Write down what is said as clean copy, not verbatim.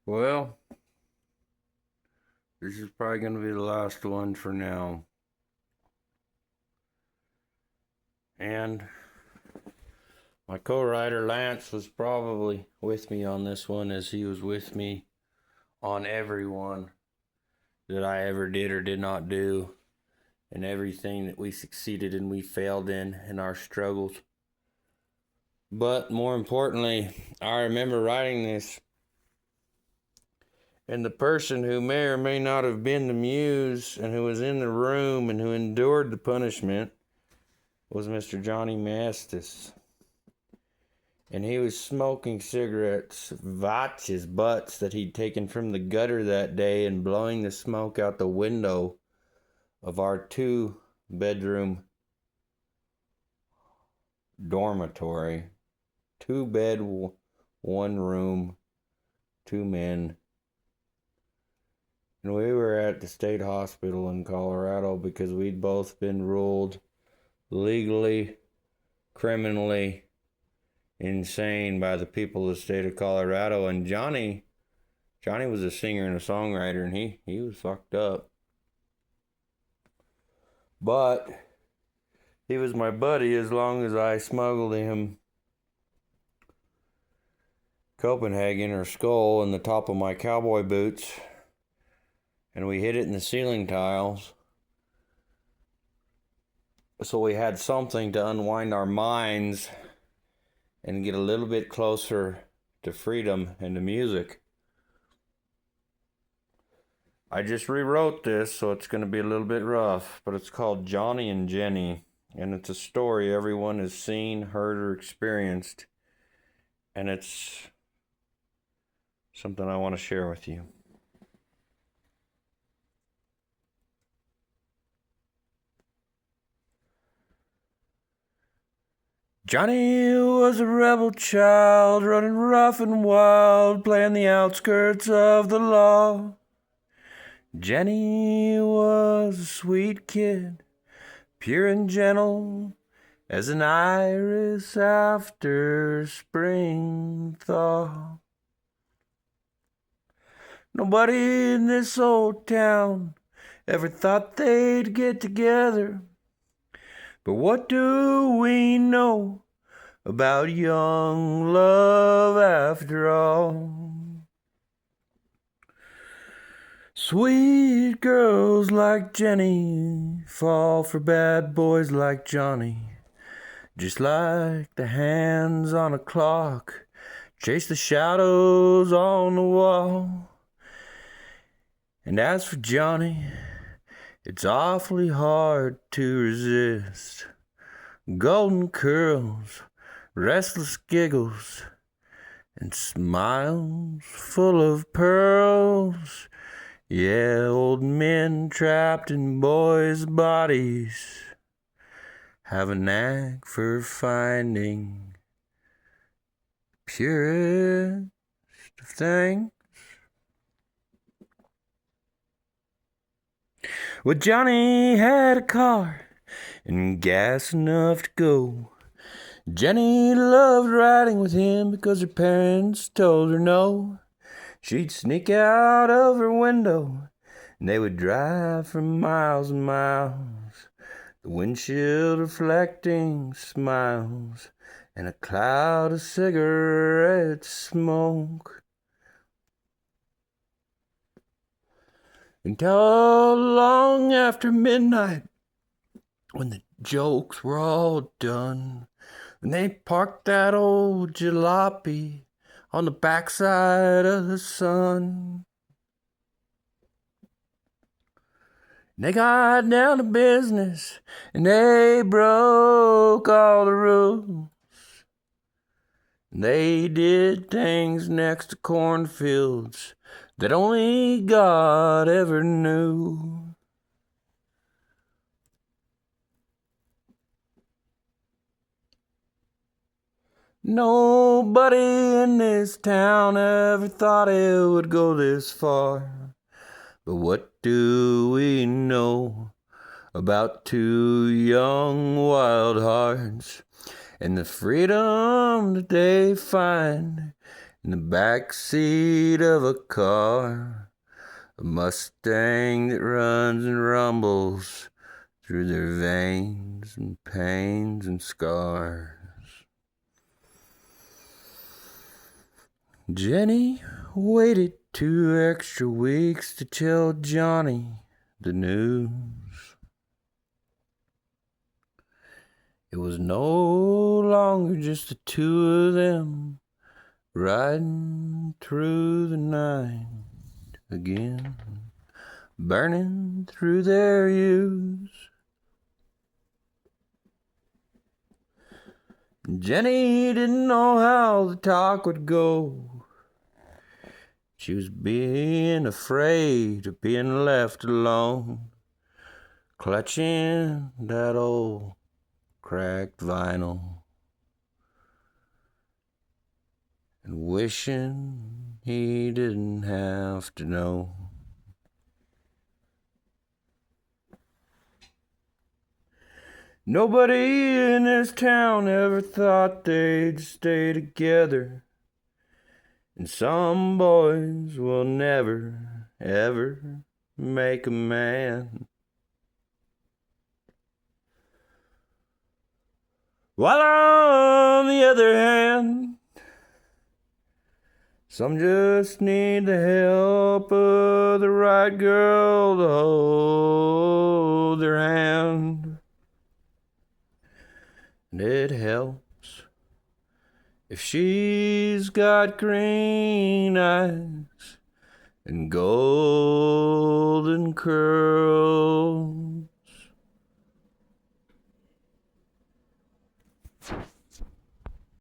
Well, this is probably going to be the last one for now. And my co-writer Lance was probably with me on this one, as he was with me on every one that I ever did or did not do, and everything that we succeeded and we failed in our struggles. But more importantly, I remember writing this, and the person who may or may not have been the muse and who was in the room and who endured the punishment was Mr. Johnny Mastis. And he was smoking cigarettes, Vatch's butts that he'd taken from the gutter that day, and blowing the smoke out the window of our 2-bedroom dormitory. 2-bed, 1-room, 2 men. And we were at the state hospital in Colorado because we'd both been ruled legally, criminally insane by the people of the state of Colorado. And Johnny was a singer and a songwriter, and he was fucked up. But he was my buddy as long as I smuggled him Copenhagen or Skull in the top of my cowboy boots, and we hid it in the ceiling tiles. So we had something to unwind our minds and get a little bit closer to freedom and to music. I just rewrote this, so it's going to be a little bit rough, but it's called Johnny and Jenny, and it's a story everyone has seen, heard, or experienced, and it's something I want to share with you. Johnny was a rebel child, running rough and wild, playing the outskirts of the law. Jenny was a sweet kid, pure and gentle as an iris after spring thaw. Nobody in this old town ever thought they'd get together. But what do we know about young love after all? Sweet girls like Jenny fall for bad boys like Johnny. Just like the hands on a clock chase the shadows on the wall. And as for Johnny, it's awfully hard to resist. Golden curls, restless giggles, and smiles full of pearls. Yeah, old men trapped in boys' bodies have a knack for finding the purest of things. Well, Johnny had a car and gas enough to go. Jenny loved riding with him because her parents told her no. She'd sneak out of her window and they would drive for miles and miles. The windshield reflecting smiles and a cloud of cigarette smoke. Until long after midnight, when the jokes were all done, and they parked that old jalopy on the backside of the sun. And they got down to business, and they broke all the rules. And they did things next to cornfields that only God ever knew. Nobody in this town ever thought it would go this far. But what do we know about 2 young wild hearts and the freedom that they find in the back seat of a car, a Mustang that runs and rumbles through their veins and pains and scars. Jenny waited 2 extra weeks to tell Johnny the news. It was no longer just the two of them riding through the night again, burning through their youth. Jenny didn't know how the talk would go. She was being afraid of being left alone, clutching that old cracked vinyl and wishing he didn't have to know. Nobody in this town ever thought they'd stay together, and some boys will never, ever make a man. While on the other hand, some just need the help of the right girl to hold their hand. And it helps if she's got green eyes and golden curls.